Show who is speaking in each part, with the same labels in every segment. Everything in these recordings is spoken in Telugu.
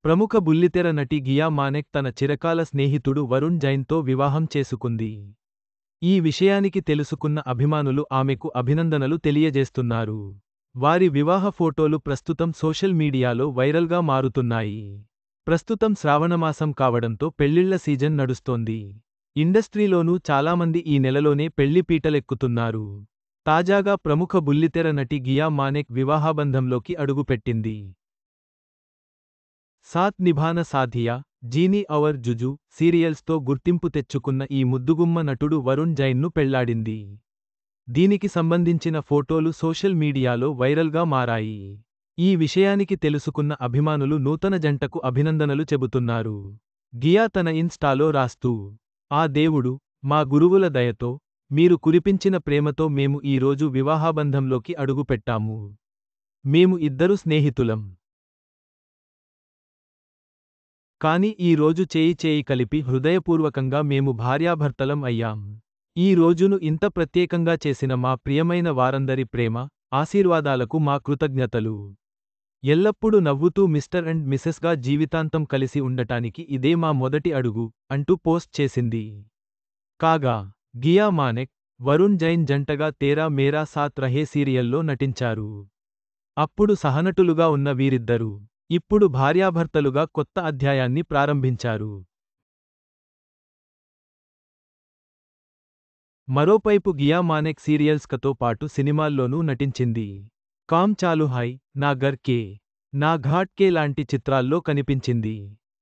Speaker 1: ప్రముఖ బుల్లితెర నటి గియా మానెక్ తన చిరకాల స్నేహితుడు వరుణ్ జైన్తో వివాహం చేసుకుంది. ఈ విషయానికి తెలుసుకున్న అభిమానులు ఆమెకు అభినందనలు తెలియజేస్తున్నారు. వారి వివాహ ఫోటోలు ప్రస్తుతం సోషల్ మీడియాలో వైరల్గా మారుతున్నాయి. ప్రస్తుతం శ్రావణమాసం కావడంతో పెళ్లిళ్ల సీజన్ నడుస్తోంది. ఇండస్ట్రీలోనూ చాలామంది ఈ నెలలోనే పెళ్లి పీటలెక్కుతున్నారు. తాజాగా ప్రముఖ బుల్లితెర నటి గియా మానెక్ వివాహబంధంలోకి అడుగుపెట్టింది. సాత్ నిభానా సాథియా, జీనీ ఔర్ జుజు సీరియల్స్తో గుర్తింపు తెచ్చుకున్న ఈ ముద్దుగుమ్మ నటుడు వరుణ్ జైన్ను పెళ్లాడింది. దీనికి సంబంధించిన ఫోటోలు సోషల్ మీడియాలో వైరల్గా మారాయి. ఈ విషయానికి తెలుసుకున్న అభిమానులు నూతన జంటకు అభినందనలు చెబుతున్నారు. గియా తన ఇన్స్టాలో రాస్తూ, ఆ దేవుడు, మా గురువుల దయతో, మీరు కురిపించిన ప్రేమతో మేము ఈ రోజు వివాహబంధంలోకి అడుగుపెట్టాము. మేము ఇద్దరు స్నేహితులం. కానీ ఈ రోజు చేయి కలిపి హృదయపూర్వకంగా మేము భార్యాభర్తలం అయ్యాం. ఈ రోజును ఇంత ప్రత్యేకంగా చేసిన మా ప్రియమైన వారందరి ప్రేమ, ఆశీర్వాదాలకు మా కృతజ్ఞతలు. ఎల్లప్పుడూ నవ్వుతూ మిస్టర్ అండ్ మిసెస్గా జీవితాంతం కలిసి ఉండటానికి ఇదే మా మొదటి అడుగు అంటూ పోస్ట్ చేసింది. కాగా, గియా మానెక్, వరుణ్ జైన్ జంటగా తేరా మేరా సాత్ రహే సీరియల్లో నటించారు. అప్పుడు సహనటులుగా ఉన్న వీరిద్దరూ ఇప్పుడు భార్యాభర్తలుగా కొత్త అధ్యాయాన్ని ప్రారంభించారు. మరోపైపు గియా మానెక్ సీరియల్స్తో పాటు సినిమాల్లోనూ నటించింది. కామ్ చాలు హై, నా ఘర్ కే, నా ఘాట్ కే లాంటి చిత్రాల్లో కనిపించింది.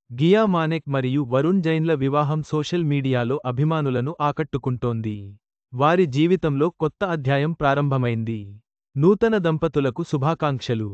Speaker 1: గియా మానెక్ మరియు వరుణ్ జైన్ల వివాహం సోషల్ మీడియాలో అభిమానులను ఆకట్టుకుంటోంది. వారి జీవితంలో కొత్త అధ్యాయం ప్రారంభమైంది. నూతన దంపతులకు శుభాకాంక్షలు.